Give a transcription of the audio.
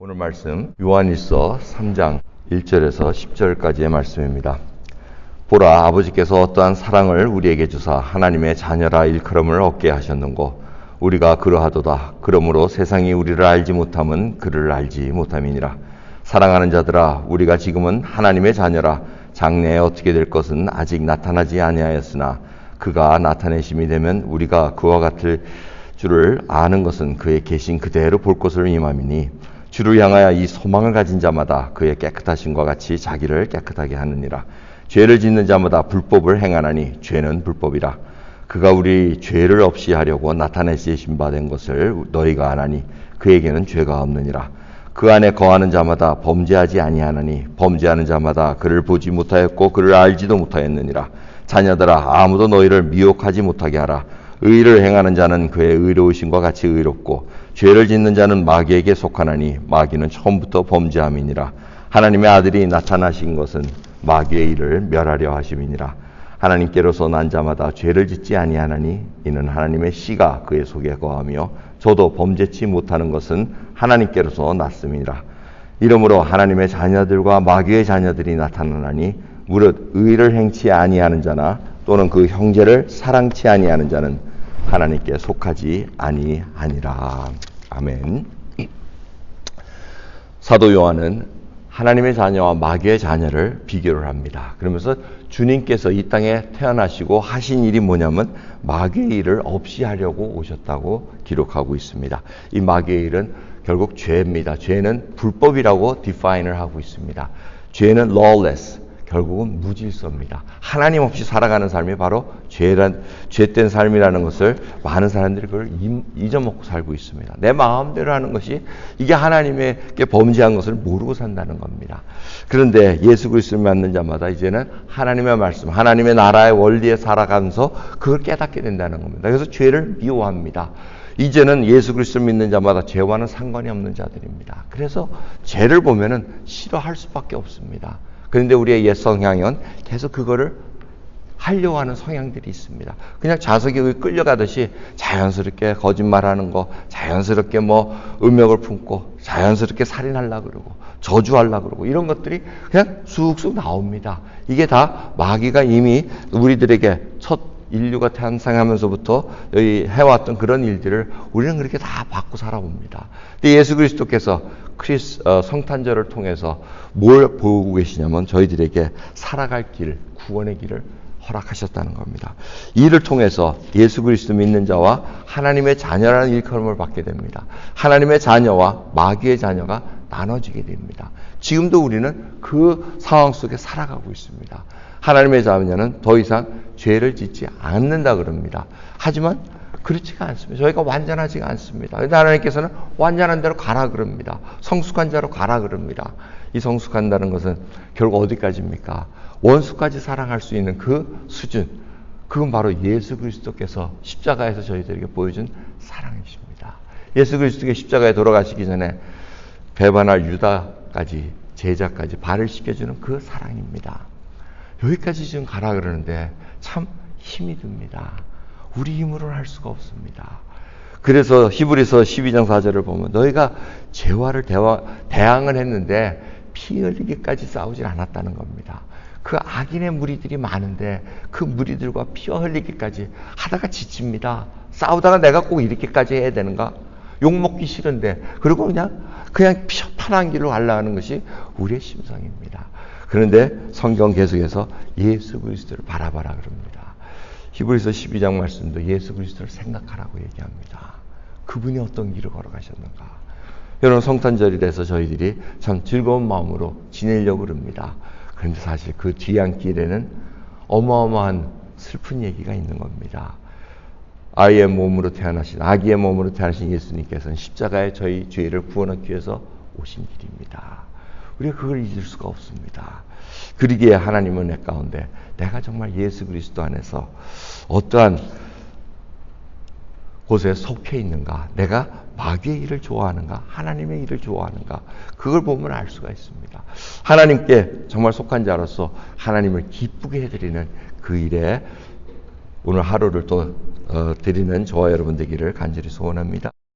오늘 말씀 요한일서 3장 1절에서 10절까지의 말씀입니다. 보라, 아버지께서 어떠한 사랑을 우리에게 주사 하나님의 자녀라 일컬음을 얻게 하셨는고 우리가 그러하도다. 그러므로 세상이 우리를 알지 못함은 그를 알지 못함이니라. 사랑하는 자들아, 우리가 지금은 하나님의 자녀라. 장래에 어떻게 될 것은 아직 나타나지 아니하였으나 그가 나타내심이 되면 우리가 그와 같을 줄을 아는 것은 그의 계신 그대로 볼 것을 임함이니 주를 향하여 이 소망을 가진 자마다 그의 깨끗하심과 같이 자기를 깨끗하게 하느니라. 죄를 짓는 자마다 불법을 행하나니 죄는 불법이라. 그가 우리 죄를 없이 하려고 나타내신 바 된 것을 너희가 아나니 그에게는 죄가 없느니라. 그 안에 거하는 자마다 범죄하지 아니하나니 범죄하는 자마다 그를 보지 못하였고 그를 알지도 못하였느니라. 자녀들아, 아무도 너희를 미혹하지 못하게 하라. 의를 행하는 자는 그의 의로우심과 같이 의롭고 죄를 짓는 자는 마귀에게 속하나니 마귀는 처음부터 범죄함이니라. 하나님의 아들이 나타나신 것은 마귀의 일을 멸하려 하심이니라. 하나님께로서 난 자마다 죄를 짓지 아니하나니 이는 하나님의 씨가 그의 속에 거하며 저도 범죄치 못하는 것은 하나님께로서 났음이니라. 이러므로 하나님의 자녀들과 마귀의 자녀들이 나타나나니 무릇 의를 행치 아니하는 자나 또는 그 형제를 사랑치 아니하는 자는 하나님께 속하지 아니하니라. 아멘. 사도 요한은 하나님의 자녀와 마귀의 자녀를 비교를 합니다. 그러면서 주님께서 이 땅에 태어나시고 하신 일이 뭐냐면 마귀의 일을 없이 하려고 오셨다고 기록하고 있습니다. 이 마귀의 일은 결국 죄입니다. 죄는 불법이라고 디파인을 하고 있습니다. 죄는 lawless, 결국은 무질서입니다. 하나님 없이 살아가는 삶이 바로 죄된 삶이라는 것을 많은 사람들이 그걸 잊어먹고 살고 있습니다. 내 마음대로 하는 것이 이게 하나님에게 범죄한 것을 모르고 산다는 겁니다. 그런데 예수 그리스도를 믿는 자마다 이제는 하나님의 말씀, 하나님의 나라의 원리에 살아가면서 그걸 깨닫게 된다는 겁니다. 그래서 죄를 미워합니다. 이제는 예수 그리스도를 믿는 자마다 죄와는 상관이 없는 자들입니다. 그래서 죄를 보면은 싫어할 수밖에 없습니다. 그런데 우리의 옛 성향은 계속 그거를 하려고 하는 성향들이 있습니다. 그냥 자석이 끌려가듯이 자연스럽게 거짓말하는 거, 자연스럽게 음욕을 품고, 자연스럽게 살인하려고 그러고, 저주하려고 그러고, 이런 것들이 그냥 쑥쑥 나옵니다. 이게 다 마귀가 이미 우리들에게 첫 인류가 탄생하면서부터 여기 해왔던 그런 일들을 우리는 그렇게 다 받고 살아옵니다. 근데 예수 그리스도께서 성탄절을 통해서 뭘 보고 계시냐면 저희들에게 살아갈 길, 구원의 길을 허락하셨다는 겁니다. 이를 통해서 예수 그리스도 믿는 자와 하나님의 자녀라는 일컬음을 받게 됩니다. 하나님의 자녀와 마귀의 자녀가 나눠지게 됩니다. 지금도 우리는 그 상황 속에 살아가고 있습니다. 하나님의 자녀는 더 이상 죄를 짓지 않는다 그럽니다. 하지만 그렇지가 않습니다. 저희가 완전하지가 않습니다. 그런데 하나님께서는 완전한 대로 가라 그럽니다. 성숙한 자로 가라 그럽니다. 이 성숙한다는 것은 결국 어디까지입니까? 원수까지 사랑할 수 있는 그 수준, 그건 바로 예수 그리스도께서 십자가에서 저희들에게 보여준 사랑이십니다. 예수 그리스도께 십자가에 돌아가시기 전에 배반할 유다까지, 제자까지 발을 씻겨주는 그 사랑입니다. 여기까지 지금 가라 그러는데 참 힘이 듭니다. 우리 힘으로는 할 수가 없습니다. 그래서 히브리서 12장 4절을 보면 너희가 죄와를 대항을 했는데 피 흘리기까지 싸우질 않았다는 겁니다. 그 악인의 무리들이 많은데 그 무리들과 피와 흘리기까지 하다가 지칩니다. 싸우다가 내가 꼭 이렇게까지 해야 되는가? 욕먹기 싫은데 그리고 그냥 편한 길로 가려는 것이 우리의 심성입니다. 그런데 성경 계속해서 예수 그리스도를 바라봐라 그럽니다. 히브리서 12장 말씀도 예수 그리스도를 생각하라고 얘기합니다. 그분이 어떤 길을 걸어가셨는가. 여러분, 성탄절이 돼서 저희들이 참 즐거운 마음으로 지내려고 그럽니다. 그런데 사실 그 뒤안길에는 어마어마한 슬픈 얘기가 있는 겁니다. 아기의 몸으로 태어나신 예수님께서는 십자가에 저희 죄를 구원하기 위해서 오신 길입니다. 우리가 그걸 잊을 수가 없습니다. 그러기에 하나님은 내 가운데 내가 정말 예수 그리스도 안에서 어떠한 곳에 속해 있는가, 내가 마귀의 일을 좋아하는가, 하나님의 일을 좋아하는가, 그걸 보면 알 수가 있습니다. 하나님께 정말 속한 자로서 하나님을 기쁘게 해드리는 그 일에 오늘 하루를 또 드리는 저와 여러분 되기를 간절히 소원합니다.